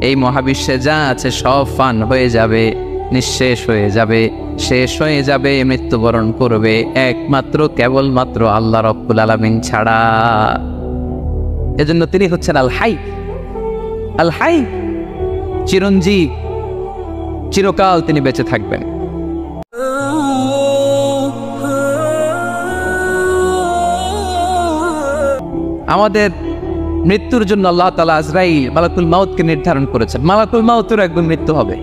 এই মহাবিশ্বে যা আছে সব ফান হয়ে যাবে, নিঃশেষ হয়ে যাবে, শেষ হয়ে যাবে, মৃত্যুবরণ করবে একমাত্র কেবলমাত্র আল্লাহ রাব্বুল আলামিন ছাড়া। এজন্য তিনি হচ্ছেন আল হাই। আল হাই, চিরঞ্জীব, চিরকাল তিনি বেঁচে থাকবেন। আমাদের মৃত্যুর জন্য আল্লাহ তাআলা আজরাইল মালাকুল মাউতকে নির্ধারণ করেছেন। মালাকুল মাউতের একদম মৃত্যু হবে।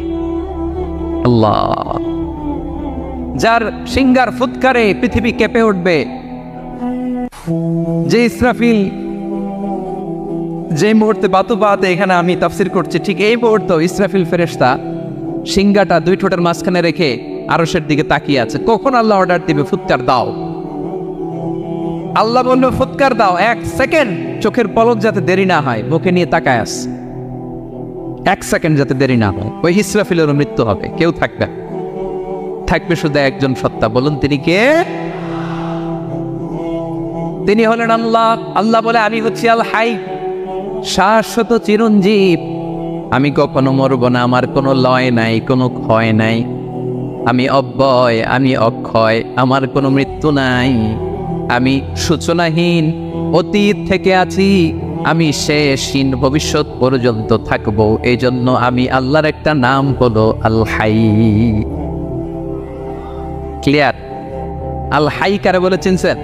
আল্লাহ, যার সিংহার ফুৎকারে পৃথিবী কেঁপে উঠবে, যে ইসরাফিল যে মুহূর্তে বাতুবাতে এখানে আমি তাফসির করছি, ঠিক এই মুহূর্তে ইসরাফিল ফেরেশতা সিংহাটা দুই ঠোঁটের মাঝখানে রেখে আরশের দিকে তাকিয়ে আছে। কখন আল্লাহ অর্ডার দিবে, ফুৎকার দাও। আল্লাহ বলল ফুৎকার দাও, 1 সেকেন্ড চোখের পলক যাতে দেরি না হয়, মুখে নিয়ে তাকায় আস, 1 সেকেন্ড যাতে দেরি না হয়। ওই ইসরাফিলেরও মৃত্যু হবে, কেউ থাকবে, থাকবে শুধু একজন সত্তা। বলুন তিনি কে? তিনি হলেন আল্লাহ। আল্লাহ বলে আমি হচ্ছি আল হাই, শাশ্বত চিরঞ্জীব। আমি কখনো মরব না, আমার কোনো লয় নাই, কোনো ক্ষয় নাই। আমি অব্যয়, আমি অক্ষয়, আমার কোনো মৃত্যু নাই। আমি সূচনাহীন, অতীত থেকে আছি, আমি শেষহীন, ভবিষ্যৎ পর্যন্ত থাকবো। এই জন্য আমি আল্লাহর একটা নাম হলো আল হাই। ক্লিয়ার? আল হাই কারে বলে চিনছেন?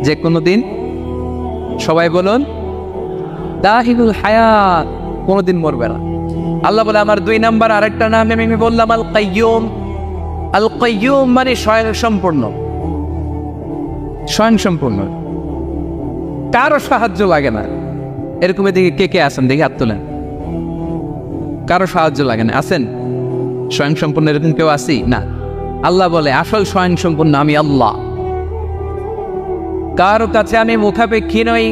যে কোনো দিন সবাই বলুন দাহিনুল হায়াত, কোনোদিন মরবে না। আল্লাহ বলে আমার 2 নাম্বার আরেকটা নাম আমি বললাম আল কাইয়ুম। আল কাইয়ুম মানে স্বয়ং সম্পূর্ণ, স্বয়ং সম্পূর্ণ, কারো সাহায্য লাগে না। এরকম এদিকে কে কে আছেন দেখি হাত তোলেন। কারো সাহায্য লাগে না, আছেন? স্বয়ং সম্পূর্ণ এরকম কেউ আসি না? আল্লাহ বলে আসল স্বয়ং সম্পূর্ণ আমি আল্লাহ। কারো কাছে আমি মুখাপেক্ষী নই।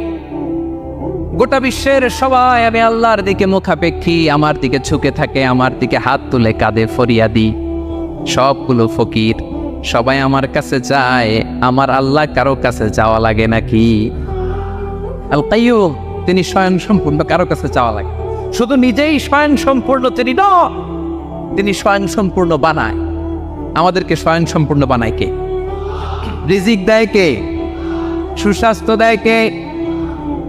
গোটা বিশ্বের সবাই আমি আল্লাহর দিকে মুখাপেক্ষী, আমার দিকে ঝুঁকে থাকে, আমার দিকে হাত তুলে কাঁধে ফরিয়াদি। সবগুলো ফকির, সবাই আমার কাছে যায়। আমার আল্লাহ কারো কাছে যাওয়া লাগে নাকি? আল কাইয়ুম, তিনি স্বয়ং সম্পূর্ণ, কারো কাছে যাওয়া লাগে। শুধু নিজেই স্বয়ং সম্পূর্ণ তিনি না, তিনি স্বয়ং সম্পূর্ণ বানায়। আমাদেরকে স্বয়ং সম্পূর্ণ বানায় কে? রিজিক দেয় কে? সুস্বাস্থ্য দেয় কে?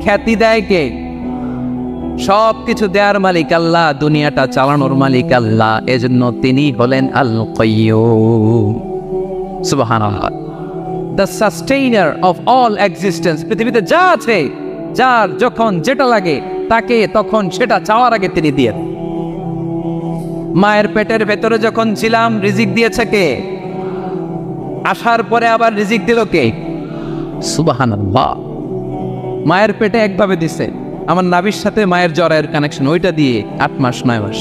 খ্যাতি দেয় কে? সব কিছু দেওয়ার মালিক আল্লাহ, দুনিয়াটা চালানোর মালিক আল্লাহ। এজন্য তিনি হলেন আল কাইয়ুম। সুবহানাল্লাহ, the sustainer of all existence. পৃথিবীতে যা আছে, যার যখন যেটা লাগে তাকে তখন সেটা চাওয়ার আগে তিনি দিয়ে। মায়ের পেটের ভেতরে যখন ছিলাম রিজিক দিয়েছে কে? আসার পরে আবার রিজিক দিল কে? সুবহানাল্লাহ। মায়ের পেটে একভাবে দিছে, আমার নাভির সাথে মায়ের জরায়ের কানেকশন, ওইটা দিয়ে 8 মাস 9 মাস।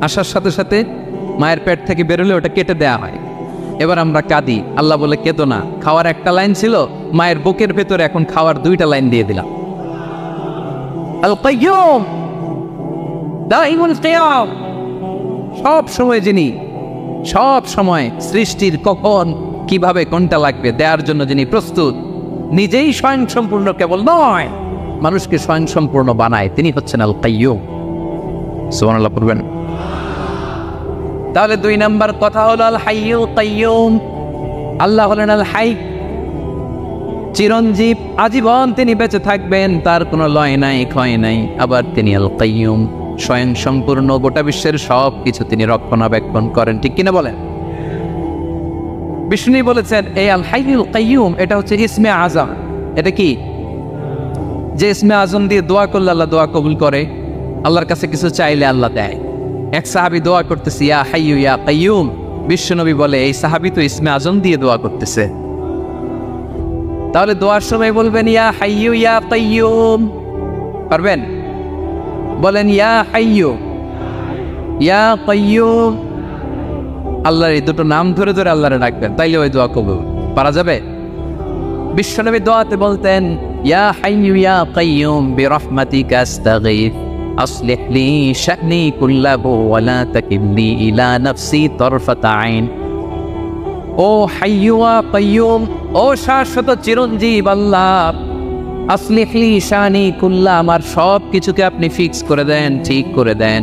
আসার সাথে সাথে মায়ের পেট থেকে বেরোলে ওটা কেটে দেয়া হয়। এবার আমরা কাঁদি, আল্লাহ বলে কেঁদো না, খাওয়ার একটা লাইন ছিল, মায়ের বুকের ভেতরে এখন খাওয়ার 2টা লাইন দিয়ে দিলাম। আল কাইয়ুম, দাইমুল কিয়াম, সব সময় যিনি, সব সময় সৃষ্টির কখন কিভাবে কোনটা লাগবে দেওয়ার জন্য যিনি প্রস্তুত, নিজেই স্বয়ং সম্পূর্ণ কেবল নয়, মানুষকে স্বয়ং সম্পূর্ণ বানায়, তিনি হচ্ছেন আল কাইয়ুম। সুবহানাল্লাহ পড়বেন। তাহলে 2 নাম্বার কথা হলো আল হাইয়ুল কাইয়ুম। আল্লাহ হলেন আল হাই, চিরঞ্জীব, আজীবন তিনি বেঁচে থাকবেন, তার কোনো লয় নাই, ক্ষয় নাই। আবার তিনি আল কাইয়ুম, স্বয়ং সম্পূর্ণ, গোটা বিশ্বের সব কিছু তিনি রক্ষণাবেক্ষণ করেন। ঠিক কিনা বলেন? বিষ্ণু বলেছেন এই আল হাইয়ুল কাইয়ুম এটা হচ্ছে ইসমে আজম। এটা কি? যে ইসমে আজম দিয়ে দোয়া করলে আল্লাহ দোয়া কবুল করে, আল্লাহর কাছে কিছু চাইলে আল্লাহ দেয়। এক সাহাবী দোয়া করতেছে ইয়া হাইয়ু ইয়া কাইয়ুম, বিশ্বনবী বলে এই সাহাবী তো ইসমে আজম দিয়ে দোয়া করতেছে। তাহলে দোয়ার সময় বলবেন ইয়া হাইয়ু ইয়া কাইয়ুম, পারবেন? বলেন ইয়া হাইয়ু ইয়া কাইয়ুম। আল্লাহর এই দুটো নাম ধরে ধরে আল্লাহরে ডাকবেন, তাইলে ওই দোয়া কবুল। পারা যাবে? বিশ্বনবী দোয়াতে বলতেন ইয়া হাইয়ু ইয়া কাইয়ুম বিরহমাতিকা আস্তাগীথ আসলিহ লি শা'নি কুল্লাহু ওয়া লা তাকিলনি ইলা নাফসি তারফাতা আইন। ও হাইয়ু ওয়া কাইয়ুম, ও শাশ্বত চিরঞ্জীব আল্লাহ, আসলিহলি শানি কুল্লা, আমার সব কিছুকে আপনি ফিক্স করে দেন, ঠিক করে দেন।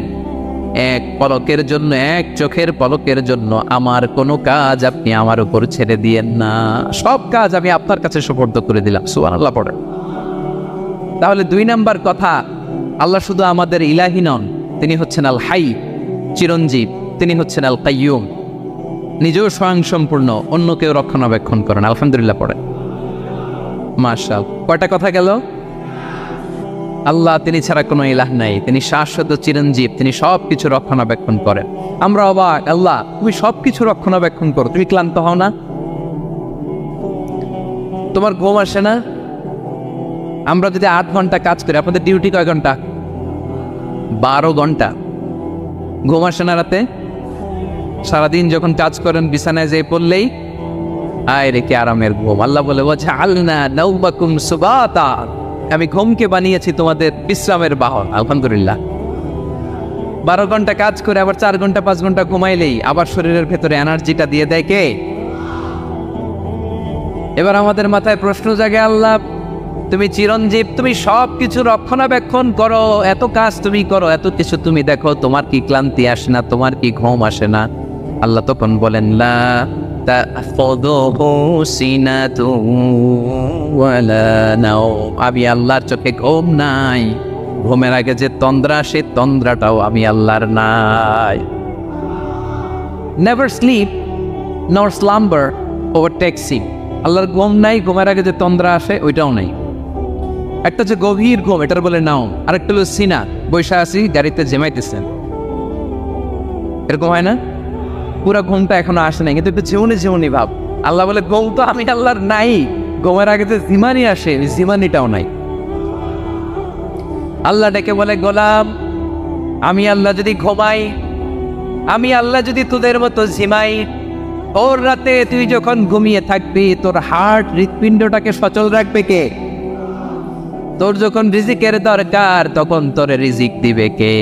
এক পলকের জন্য, এক চোখের পলকের জন্য আমার কোনো কাজ আপনি আমার উপর ছেড়ে দিয়েন না, সব কাজ আমি আপনার কাছে সুপর্দ করে দিলাম। সুবহানাল্লাহ পড়েন। তাহলে 2 নাম্বার কথা, আল্লাহ শুধু আমাদের ইলাহি নন, তিনি হচ্ছেন আল হাই, চিরঞ্জীব। তিনি হচ্ছেন আল কাইয়ুম, নিজেও স্বয়ংসম্পূর্ণ, অন্যকেও রক্ষণাবেক্ষণ করেন। আলহামদুলিল্লাহ পড়েন। মাশাআল্লাহ। কয়টা কথা গেল? আল্লাহ তিনি ছাড়া কোনো ইলাহ নাই, তিনি শাশ্বত চিরঞ্জীব, তিনি সব কিছু রক্ষণাবেক্ষণ করেন। আমরা অবাক, আল্লাহ তুমি সব কিছু রক্ষণাবেক্ষণ করো, তুমি ক্লান্ত হও না? তোমার ঘুম আসে না? আমরা যদি 8 ঘন্টা কাজ করি, আপনাদের ডিউটি কয় ঘন্টা? 12 ঘন্টা। ঘুম আসে না রাতে? সারাদিন যখন কাজ করেন বিছানায় যেয়ে পড়লেই আয় রেখে আরামের ঘুম। আল্লাহ বলে ওয়াজআলনা নাওমাকুম সুবাতা, আমি ঘুমকে বানিয়েছি তোমাদের বিশ্রামের বাহন। আলহামদুলিল্লাহ। 12 ঘন্টা কাজ করে আবার 4 ঘন্টা 5 ঘন্টা ঘুমাইলেই আবার শরীরের ভেতরে এনার্জিটা দিয়ে দেয় কে? এবার আমাদের মাথায় প্রশ্ন জাগে, আল্লাহ তুমি চিরঞ্জীব, তুমি সব কিছু রক্ষণাবেক্ষণ করো, এত কাজ তুমি করো, এত কিছু তুমি দেখো, তোমার কি ক্লান্তি আসে না? তোমার কি ঘুম আসে না? আল্লাহ তখন বলেন লা তাফদুহু সিনাতুন ওয়ালা নাওম, আমি আল্লাহর চোখে ঘুম নাই। ঘুমের আগে যে তন্দ্রা, সে তন্দ্রাটাও আমি আল্লাহর নাই। নেভার স্লিপ নর স্লাম্বার ওভারটেকস হিম। আল্লাহর ঘুম নাই, ঘুমের আগে যে তন্দ্রা আসে ওইটাও নাই। একটা যে গভীর ঘুম, এটার বলে নাও। আরেকটা হলো সিনা, বৈশা আছি গাড়িতে জেমাইতেছেন, এরকম হয় না? পুরা ঘুমটা এখনো আসে নাই, কিন্তু একটু ঝিমুনি ঝিমুনি ভাব। আল্লাহ বলে ঘুম তো আমি আল্লাহর নাই, ঘুমের আগে যে জিমানি আসে, জিমানিটাও নাই। আল্লাহ ডেকে বলে গোলাম, আমি আল্লাহ যদি ঘুমাই, আমি আল্লাহ যদি তোদের মতো ঝিমাই, ওর রাতে তুই যখন ঘুমিয়ে থাকবি, তোর হার্ট হৃৎপিণ্ডটাকে সচল রাখবে কে? তোর যখন রিজিকের দরকার, তখন তোর রিজিক দিবে কে?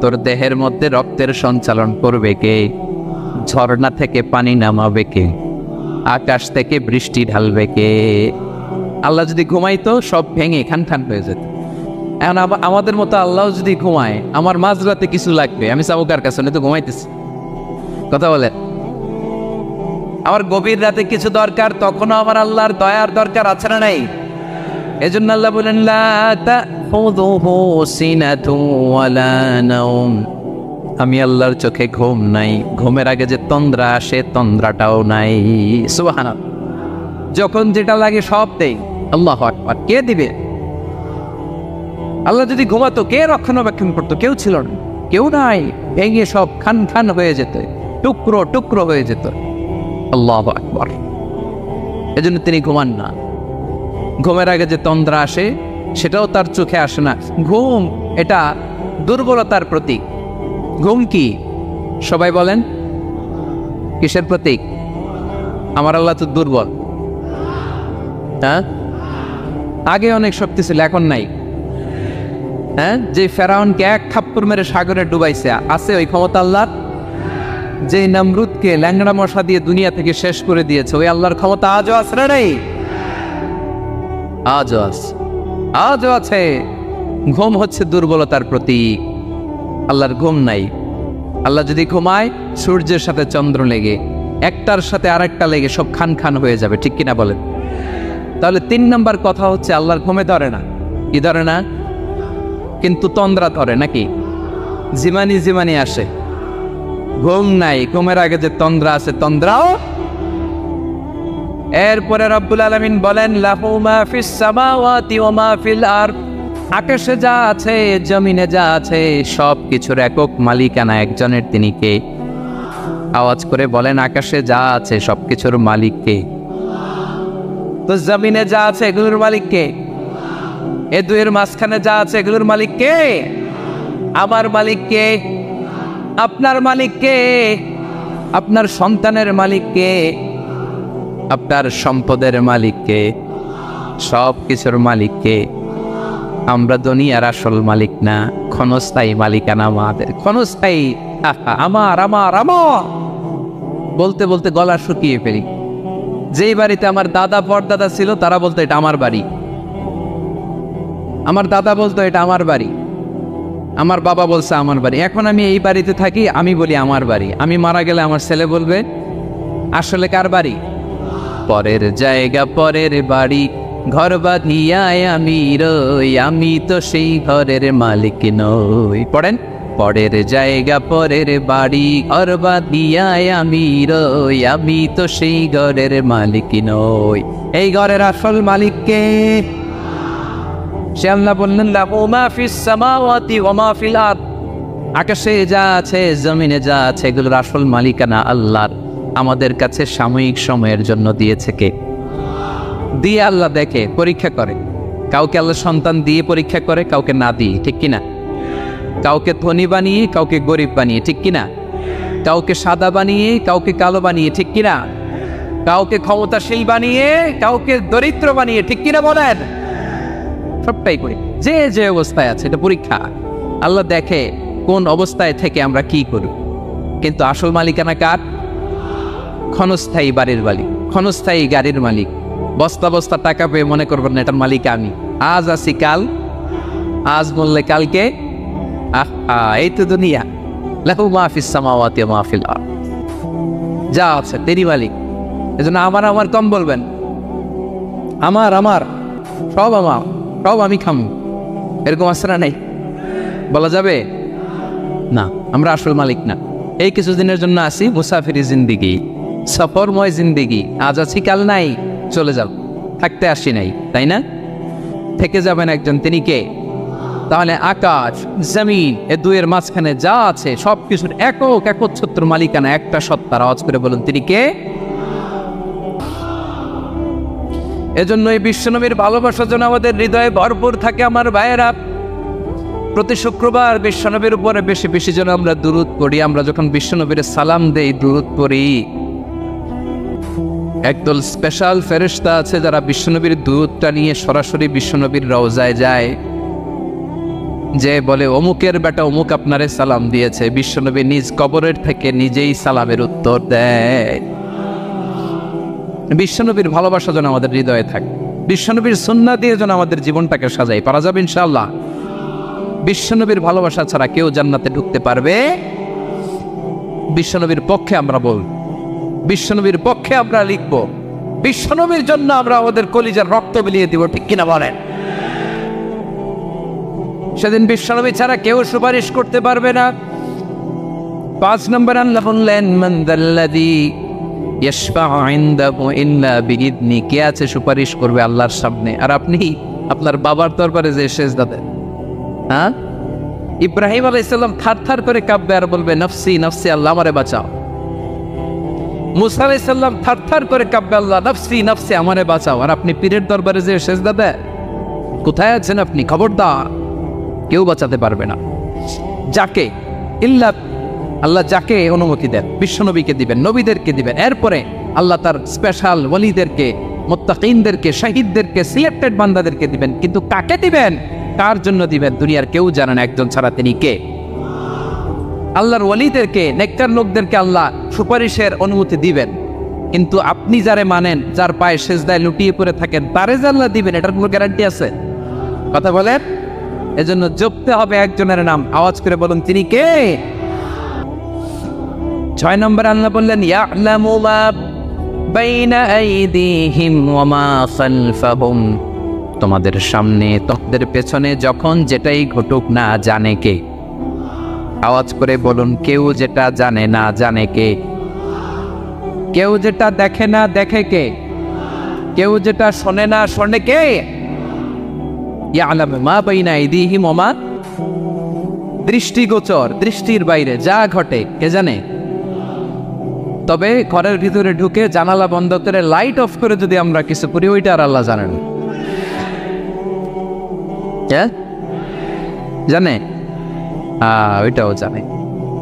তোর দেহের মধ্যে রক্তের সঞ্চালন করবে কে? ঝর্ণা থেকে পানি নামাবে কে? আকাশ থেকে বৃষ্টি ঢালবে কে? আল্লাহ যদি ঘুমাইতো, সব ভেঙে খান খান হয়ে যেত। এখন আমাদের মতো আল্লাহ যদি ঘুমায়, আমার মাঝরাতে কিছু লাগবে, আমি চাবো কার কাছে? তো ঘুমাইতেছি। কথা বলেন। আমার গভীর রাতে কিছু দরকার, তখনও আমার আল্লাহর দয়ার দরকার আছে না নাই? এজন্য আল্লাহ বলেন লা তাখুযুহু সিনাতুন ওয়ালা নাওম, আমি আল্লাহর চোখে ঘুম নাই, ঘুমের আগে যে তন্দ্রা আসে তন্দ্রাটাও নাই। সুবহানাল্লাহ। যখন যেটা লাগে সব দেই। আল্লাহু আকবার। কে দিবে? আল্লাহ যদি ঘুমাতো, কে রক্ষণাবেক্ষণ করতো? কেউ ছিল না, কেউ নাই, ভেঙে সব খান খান হয়ে যেত, টুকরো টুকরো হয়ে যেত। আল্লাহু আকবার। এজন্য তিনি ঘুমান না। ঘুমের আগে যে তন্দ্রা আসে সেটাও তার চোখে আসে না। ঘুম এটা দুর্বলতার প্রতীক। ঘুম কি? সবাই বলেন, কিসের প্রতীক? আমার আল্লাহ তো দুর্বল। হ্যাঁ, আগে অনেক শক্তি ছিল, এখন নাই। হ্যাঁ, যে ফেরাউনকে 1 থাপ্পড় মেরে সাগরে ডুবাইছে, আছে ওই ক্ষমতা আল্লাহর? যে নমরুদকে ল্যাংড়া মশা দিয়ে দুনিয়া থেকে শেষ করে দিয়েছে, ওই আল্লাহর ক্ষমতা আজও আছে না নাই? আজও আছে, আজও আছে। ঘুম হচ্ছে দুর্বলতার প্রতীক। আল্লাহর ঘুম নাই। আল্লাহ যদি ঘুমায়, সূর্যের সাথে চন্দ্র লেগে, একটার সাথে আরেকটা লেগে সব খান খান হয়ে যাবে। ঠিক কিনা বলেন? তাহলে 3 নাম্বার কথা হচ্ছে, আল্লাহর ঘুমে ধরে না। কি ধরে না? কিন্তু তন্দ্রা ধরে নাকি? জিমানি জিমানি আসে। ঘুম নাই, ঘুমের আগে যে তন্দ্রা আছে তন্দ্রাও। এরপরে রব্বুল আলামিন বলেন লাহু মা ফিস সামাওয়াতি ওয়া মা ফিল আরদ, আকাশে যা আছে জমিনে যা আছে সব কিছুর একক মালিকানা একজনের। তিনি কে? আওয়াজ করে বলেন, আকাশে যা আছে সব কিছুর মালিক কে? তো জমিনে যা আছে এগুলোর মালিক কে? এ দুয়ের মাঝখানে যা আছে এগুলোর মালিক কে? আমার মালিক কে? আপনার মালিক কে? আপনার সন্তানের মালিক কে? আপনার সম্পদের মালিক কে? সব কিছুর মালিক কে? আমরা দুনিয়ার আসল মালিক না, ক্ষণস্থায়ী মালিকানা আমাদের। ক্ষণস্থায়ী। আমার আমার আমার বলতে বলতে গলা শুকিয়ে ফেলি। যেই বাড়িতে আমার দাদা পরদাদা ছিল, তারা বলতো এটা আমার বাড়ি। আমার দাদা বলতো এটা আমার বাড়ি, আমার বাবা বলছে আমার বাড়ি। এখন আমি এই বাড়িতে থাকি, আমি বলি আমার বাড়ি। আমি মারা গেলে আমার ছেলে বলবে আসলে কার বাড়ি? পরের জায়গা পরের বাড়ি, ঘর বাঁধিয়ায় আমি রই, আমি তো সেই ঘরের মালিক নই। পড়েন, পরের জায়গা পরের বাড়ি, ঘর বাঁধিয়ায় আমি রই, আমি তো সেই ঘরের মালিক নই। এই ঘরের আসল মালিক কে? সে আল্লাহ বললেন লাহু মা ফিস সামাওয়াতি ওয়া মা ফিল আরদ, আকাশে যা আছে জমিনে যা আছে এগুলোর আসল মালিকানা আল্লাহর। আমাদের কাছে সাময়িক সময়ের জন্য দিয়েছে কে? দিয়ে আল্লাহ দেখে, পরীক্ষা করে। কাউকে আল্লাহ সন্তান দিয়ে পরীক্ষা করে, কাউকে না দিয়ে, ঠিক কিনা? কাউকে ধনী বানিয়ে, কাউকে গরিব বানিয়ে, ঠিক কিনা? কাউকে সাদা বানিয়ে, কাউকে কালো বানিয়ে, ঠিক কিনা? কাউকে ক্ষমতাশীল বানিয়ে, কাউকে দরিদ্র বানিয়ে, ঠিক কিনা বলেন? সবটাই করি, যে যে অবস্থায় আছে এটা পরীক্ষা। আল্লাহ দেখে কোন অবস্থায় থেকে আমরা কি করি। কিন্তু আসল মালিকানা কার? ক্ষণস্থায়ী বাড়ির মালিক, ক্ষণস্থায়ী গাড়ির মালিক। বস্তা বস্তা টাকা পেয়ে মনে করবেন না এটার মালিক আমি। আজ আছি কাল, আজ বললে কালকে এই তো দুনিয়া। লাহু মা ফিস সামাওয়াতি ওয়া মা ফিল আরদ, যা আছে তেরি মালিক। এজন্য আমার আমার কম বলবেন, আমার আমার সব আমার, সব আমি খামু, এরকম আছে না? নাই, বলা যাবে না। আমরা আসল মালিক না। এই কিছুদিনের জন্য আসি, মুসাফিরি জিন্দিগি, সফরময় জিন্দিগি। আজ আছি কাল নাই, চলে যাব। থাকতে আসি নাই, তাই না? থেকে যাবেন একজন, তিনি কে? তাহলে আকাশ জমিন এ দুয়ের মাঝখানে যা আছে সবকিছুর একক একচ্ছত্র মালিকানা একটা সত্তার। আওয়াজ করে বলুন তিনি কে? এজন্য এই বিশ্বনবীর ভালোবাসা যেন আমাদের হৃদয়ে ভরপুর থাকে আমার ভাইয়েরা। প্রতি শুক্রবার বিশ্বনবীর উপরে বেশি বেশি যেন আমরা দুরূদ পড়ি। আমরা যখন বিশ্বনবীর সালাম দেই, দুরূদ পড়ি, একদল স্পেশাল ফেরেশতা আছে যারা বিশ্বনবীর দুরূদটা নিয়ে সরাসরি বিশ্বনবীর রওজায় যায়, যে বলে অমুকের বেটা অমুক আপনারে সালাম দিয়েছে। বিশ্বনবী নিজ কবরের থেকে নিজেই সালামের উত্তর দেয়। বিশ্বনবীর ভালোবাসা যেন আমাদের হৃদয়ে থাকে। বিশ্বনবীর সুন্নাহ দিয়ে যেন আমাদের জীবনটাকে সাজাই। পারা যাবে ইনশাআল্লাহ? বিশ্বনবীর ভালোবাসা ছাড়া কেউ জান্নাতে ঢুকতে পারবে? বিশ্বনবীর পক্ষে আমরা বল, বিশ্বনবীর পক্ষে আমরা লিখব, বিশ্বনবীর জন্য আমরা আমাদের কলিজার রক্ত বিলিয়ে দিব, ঠিক কিনা বলেন? সেদিন বিশ্বনবী ছাড়া কেউ সুপারিশ করতে পারবে না। 5 নম্বর আল্লাহ বললেন মান যাল্লাযী ইয়াশফাউ ইনদাহু ইল্লা বিইذনি, কে আছে সুপারিশ করবে আল্লাহর সামনে আর আপনি আপনার বাবার দরবারে যে সেজদা দেন? হ্যাঁ, ইব্রাহিম আলাইহিস সালাম থারথার করে কাঁপবে আর বলবে নফসি নফসি, আল্লাহ আমারে বাঁচাও। মুসা আলাইহিস সালাম থারথার করে কাঁপবে, আল্লাহ নফসি নফসি, আমারে বাঁচাও। আর আপনি পীরের দরবারে যে সেজদা দেন, কোথায় আছেন আপনি? খবরদার, কেউ বাঁচাতে পারবে না। যাকে ইল্লা আল্লাহ যাকে অনুমতি দেন, বিশ্বনবীকে দিবেন, নবীদেরকে দিবেন। এরপরে আল্লাহ তার স্পেশাল ওয়ালিদেরকে, মুত্তাকিনদেরকে, শহীদদেরকে, সিলেক্টেড বান্দাদেরকে দিবেন। কিন্তু কাকে দিবেন, কার জন্য দিবেন, দুনিয়ার কেউ জানে না একজন ছাড়া, তিনি কে? আল্লাহর ওয়ালিদেরকে, নেককার লোকদেরকে আল্লাহ সুপারিশের অনুমতি দিবেন। কিন্তু আপনি যারে মানেন, যার পায়ে সেজদায় লুটিয়ে পড়ে থাকেন, তারে যে আল্লাহ দিবেন, এটার কোনো গ্যারান্টি আছে? কথা বলেন। এজন্য জপতে হবে একজনের নাম। আওয়াজ করে বলুন তিনি কে? 6 নম্বর আল্লাহ বললেন ইয়ালামু মা বাইনা আইদিহিম ওয়া মা খালফাহুম, তোমাদের সামনে তোমাদের পেছনে যখন যেটাই ঘটুক না জানে কে? আওয়াজ করে বলুন, কেউ যেটা জানে না জানে কে? কেউ যেটা দেখে না দেখে কে? কেউ যেটা শোনে না শোনে কে? ইয়ালামু মা বাইনা আইদিহিম ওয়া মা, দৃষ্টিগোচর, দৃষ্টির বাইরে যা ঘটে কে জানে? তবে ঘরের ভিতরে ঢুকে জানালা বন্ধ করে লাইট অফ করে যদি আমরা কিছু করি, ওইটা আর আল্লাহ জানেন। জানে? ওইটাও জানে।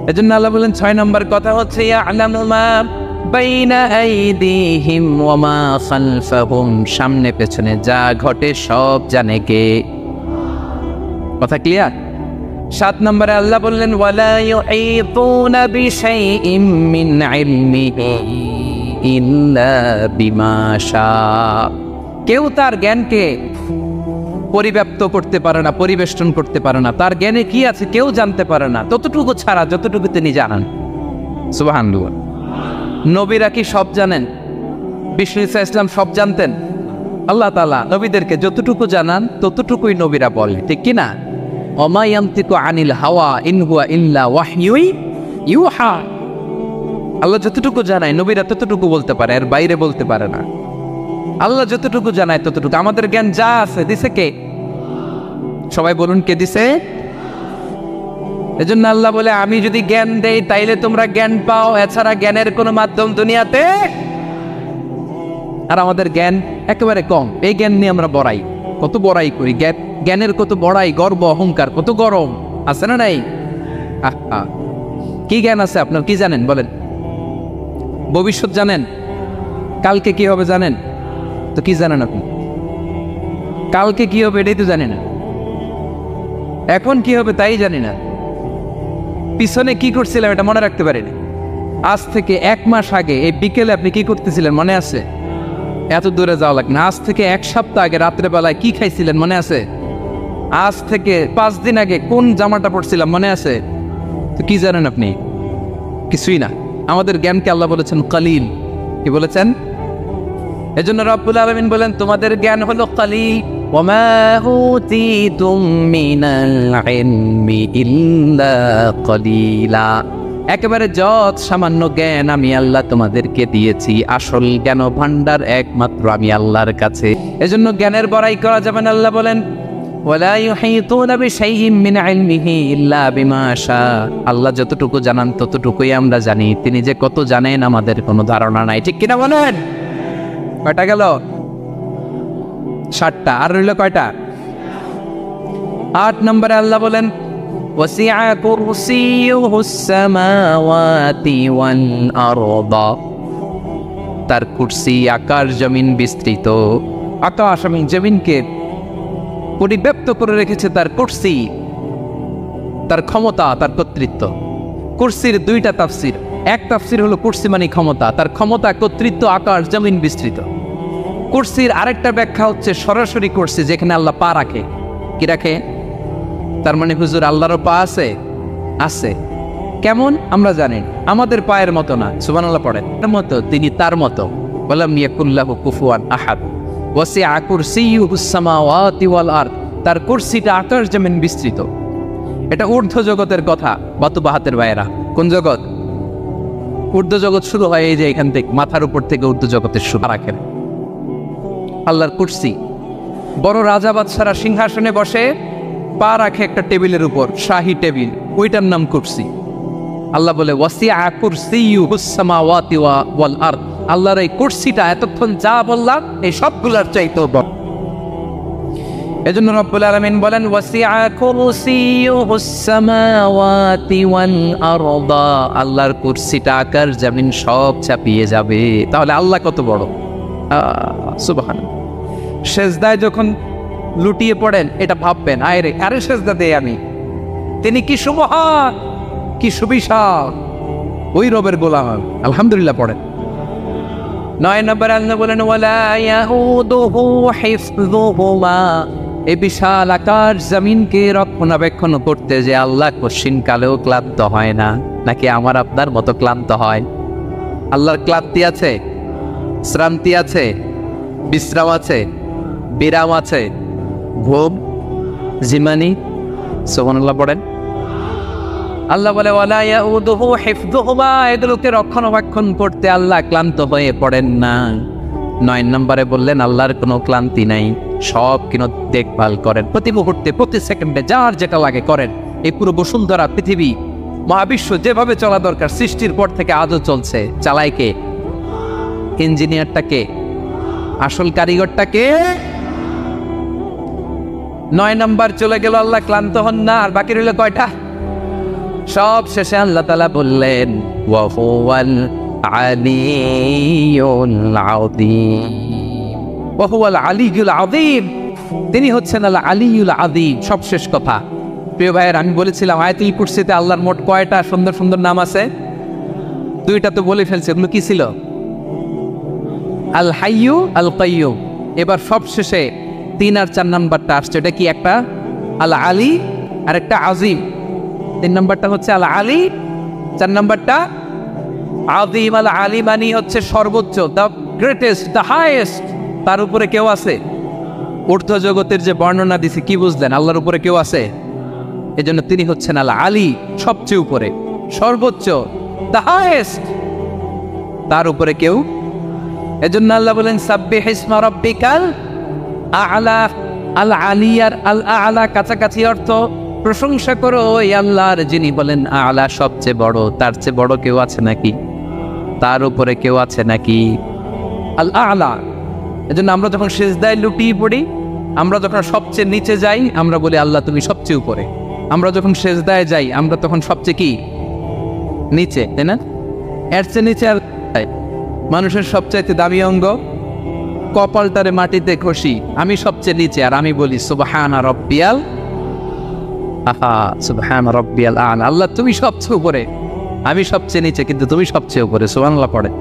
এজন্য আল্লাহ বলেন 6 নম্বর কথা হচ্ছে ইয়ালামু মা বাইনা আইদিহিম ওয়া মা খালফাহুম, সামনে পেছনে যা ঘটে সব জানে কে? কথা ক্লিয়ার? 7 নম্বরে আল্লাহ বললেন ওয়ালা ইউঈতুনা বিশাইইম মিন ইলমিহি ইল্লা বিমা শা, কেউ তার জ্ঞানকে পরিব্যাপ্ত করতে পারে না, পরিবেষ্টন করতে পারে না। তার জ্ঞানে কি আছে কেউ জানতে পারে না, ততটুকু ছাড়া যতটুকু তিনি জানান। সুবহানাল্লাহ। নবীরা কি সব জানেন? বিষ্ণু ঈসা ইসলাম সব জানতেন? আল্লাহ তাআলা নবীদেরকে যতটুকু জানান ততটুকুই নবীরা বলে, ঠিক কি না? ওমা ইয়ানতিকু আনিল হাওয়া ইন হুয়া ইল্লা ওয়াহয়ু ইউহা। আল্লাহ যতটুকু জানায় নবীরা ততটুকু বলতে পারে, এর বাইরে বলতে পারে না। আল্লাহ যতটুকু জানায় ততটুকু। আমাদের জ্ঞান যা আছে দিছে কে? সবাই বলুন, কে দিছে? এজন্য আল্লাহ বলে, আমি যদি জ্ঞান দেই তাইলে তোমরা জ্ঞান পাও, এছাড়া জ্ঞানের কোনো মাধ্যম দুনিয়াতে। আর আমাদের জ্ঞান একেবারে কম। এই জ্ঞান নিয়ে আমরা বড়াই, কত বড়াই করি। জ্ঞানের কত বড়াই, গর্ব অহংকার, কত গরম আছে না নাই? কি জ্ঞান আছে আপনার? কি জানেন বলেন? ভবিষ্যৎ জানেন? কালকে কি হবে জানেন? তো কি জানেন আপনি? কালকে কি হবে এটাই তো জানি না। এখন কি হবে তাই জানি না। পিছনে কি করছিলাম এটা মনে রাখতে পারি না। আজ থেকে 1 মাস আগে এই বিকেলে আপনি কি করতেছিলেন মনে আছে? এত দূরে যাওয়া লাগে না। আজ থেকে 1 সপ্তাহ আগে রাত্রে বেলায় কি খাইছিলেন মনে আছে? আজ থেকে 5 দিন আগে কোন জামাটা পরছিলাম মনে আছে? তো কি জানেন আপনি? কিছুই না। আমাদের জ্ঞানকে আল্লাহ বলেছেন কালিল। কি বলেছেন? এজন্য রব্বুল আলামিন বলেন, তোমাদের জ্ঞান হলো কালিল। ওয়ামা উতীতুম মিনাল ইলমি ইল্লা কালিলা। একেবারে যত সামান্য জ্ঞান আমি আল্লাহ তোমাদেরকে দিয়েছি। আসল জ্ঞান ভান্ডার একমাত্র আমি আল্লাহর কাছে। এজন্য জ্ঞানের বড়াই করা যাবে না। আল্লাহ বলেন, ওয়ালা ইউহিতুনা বিশাইইম মিন ইলমিহি ইল্লা বিমা শা। আল্লাহ যতটুকু জানান ততটুকুই আমরা জানি। তিনি যে কত জানেন আমাদের কোনো ধারণা নাই, ঠিক কিনা বলেন? কয়টা গেল? 7টা। আর রইল কয়টা? 8 নম্বরে আল্লাহ বলেন, ওয়াসিআ কুরসিয়ুহুস সামাওয়াতি ওয়াল আরদা। তার কুরসি আকাশ জমিন বিস্তৃত। আকাশ এবং জমিনকে পরিব্যাপ্ত করে রেখেছে তার কুরসি, তার ক্ষমতা, তার কর্তৃত্ব। কুরসির 2টা তাফসির। এক তাফসির হলো কুরসি মানে ক্ষমতা, তার ক্ষমতা, কর্তৃত্ব, আকাশ জমিন বিস্তৃত। কুরসির আরেকটা ব্যাখ্যা হচ্ছে সরাসরি কুরসি, যেখানে আল্লাহ পা রাখে। কি রাখে? তার মানে হুজুর আল্লাহরও পা আছে? আছে। কেমন? আমরা জানি আমাদের পায়ের মতো না। সুবহানাল্লাহ পড়েন। তার মতো, তিনি তার মতো। ওয়ালাম ইয়াকুল্লাহু কুফুয়ান আহাদ। ওয়াসিআ কুরসিয়ুহুস সামাওয়াতি ওয়াল আরদ। তার কুরসিটা আকাশ জমিন বিস্তৃত। এটা ঊর্ধ্ব জগতের কথা। বাতুবাহাতের ভাইয়েরা, কোন জগৎ? ঊর্ধ্ব জগৎ শুরু হয় এই যে এখান থেকে, মাথার উপর থেকে ঊর্ধ্ব জগতের শুরু। রাখেন আল্লাহর কুরসি। বড় রাজা বাদশারা সিংহাসনে বসে পা রাখে একটা টেবিলের উপর, শাহী টেবিল, ওইটার নাম কুরসি। আল্লাহ বলে, ওয়াসিআ কুরসিয়ুহুস সামাওয়াতি ওয়াল আরদ। আল্লাহর এই কুরসিটা এতক্ষণ যা বললাম এই সবগুলোর চাইতেও বড়। এজন্য রব্বুল আলামিন বলেন, ওয়াসিআ কুরসিয়ুহুস সামাওয়াতি ওয়াল আরদা। আল্লাহর কুরসিটা আকাশ জমিন সব চাপিয়ে যাবে। তাহলে আল্লাহ কত বড়! সুবহানাল্লাহ। সেজদায় যখন লুটিয়ে পড়েন এটা ভাববেন, আরে সেজদা দেই আমি, তিনি কি সুমহান, কি সুবিশাল। ওই রবের গোলাম আলহামদুলিল্লাহ পড়েন। 9 নম্বর আল্লাহ বলেন, ওয়ালা ইয়াউদুহু হিফযুহুমা। এই বিশাল আকাশ জমিনকে রক্ষণাবেক্ষণ করতে যে আল্লাহ কশিন কালেও ক্লান্ত হয় না। নাকি আমার আপনার মতো ক্লান্ত হয়? আল্লাহর ক্লান্তি আছে? শ্রান্তি আছে? বিশ্রাম আছে? বিরাম আছে? ঘুম, জিমানি? সুবহানাল্লাহ পড়েন। আল্লাহ বলে, ওয়ালা ইয়াউদুহু হিফযুহুমা। এগুলোকে রক্ষণাবেক্ষণ করতে আল্লাহ ক্লান্ত হয়ে পড়েন না। 9 নম্বরে বললেন, আল্লাহর কোনো ক্লান্তি নাই, সব কিনো দেখভাল করেন। প্রতি মুহূর্তে, প্রতি সেকেন্ডে যার যেটা লাগে করেন। এই পুরো বসুন্ধরা, পৃথিবী, মহাবিশ্ব যেভাবে চলা দরকার সৃষ্টির পর থেকে আজও চলছে। চালায় কে? ইঞ্জিনিয়ারটাকে, আসল কারিগরটাকে। 9 নম্বর চলে গেল, আল্লাহ ক্লান্ত হন না। আর বাকি রইল কয়টা? সব শেষে আল্লাহ তাআলা বললেন, ওয়া হুয়াল আলিয়ুল আযীম। ওয়া হুয়াল আলিয়ুল আযীম। তিনি হচ্ছেন আল আলিয়ুল আযীম। সব শেষ কথা। প্রিয় ভাইয়ের, আমি বলেছিলাম আয়াতুল কুরসিতে আল্লাহর মোট কয়টা সুন্দর সুন্দর নাম আছে? 2টা তো বলে ফেলছে। এগুলো কি ছিল? আল হাইয়ু, আল কাইয়ুম। এবার সব শেষে 3 আর 4 নাম্বারটা আসছে, এটা কি? একটা আল আলী আর একটা আজিম। 3 নাম্বারটা হচ্ছে আল আলী, 4 নাম্বারটা আযীম। আল আলী মানে হচ্ছে সর্বোচ্চ, দ্য গ্রেটেস্ট, দ্য হাইয়েস্ট। তার উপরে কেউ আছে? ঊর্ধ্ব জগতের যে বর্ণনা দিছে, কি বুঝলেন? আল্লাহর উপরে কেউ আছে? এজন্য তিনি হচ্ছেন আল আলী, সবচেয়ে উপরে, সর্বোচ্চ, দ্য হাইয়েস্ট। তার উপরে কেউ। এজন্য আল্লাহ বলেন সাব্বিহ ইসমা রাব্বিকাল আ'লা। আল আলী আর আল আ'লা কাছাকাছি অর্থ। প্রশংসা করো ওই আল্লাহর যিনি বলেন আ'লা, সবচেয়ে বড়। তার চেয়ে বড় কেউ আছে নাকি? তার উপরে কেউ আছে নাকি? আল আ'লা। এজন্য আমরা যখন সিজদায় লুটিয়ে পড়ি, আমরা যখন সবচেয়ে নিচে যাই, আমরা বলি আল্লাহ তুমি সবচেয়ে উপরে। আমরা যখন সিজদায় যাই, আমরা তখন সবচেয়ে কি? নিচে, তাই না? এর চেয়ে নিচে আর মানুষের সবচাইতে দামি অঙ্গ কপালটারে মাটিতে ঘষি, আমি সবচেয়ে নিচে, আর আমি বলি সুবহানা রাব্বিয়াল আহা, সুবহানা রাব্বিয়াল আ'লা। আল্লাহ তুমি সবচেয়ে উপরে, আমি সবচেয়ে নিচে, কিন্তু তুমি সবচেয়ে উপরে। সুবহানাল্লাহ পড়ে।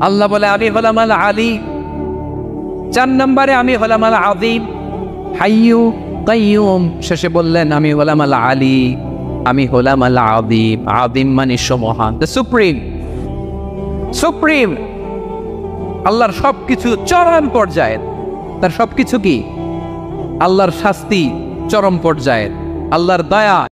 আল্লাহ বলে আমি হলাম আল আলী। 4 নম্বরে আমি হলাম আল আযীম, হাইয়্যু কাইয়্যুম। শেষে বললেন আমি হলাম আল আলী, আমি হলাম আল আযীম। আযীম মানে মহান, দ্য সুপ্রিম। সুপ্রিম আল্লাহর সবকিছু চরম পর্যায়ের। তার সবকিছু কি? আল্লাহর শাস্তি চরম পর্যায়ের, আল্লাহর দয়া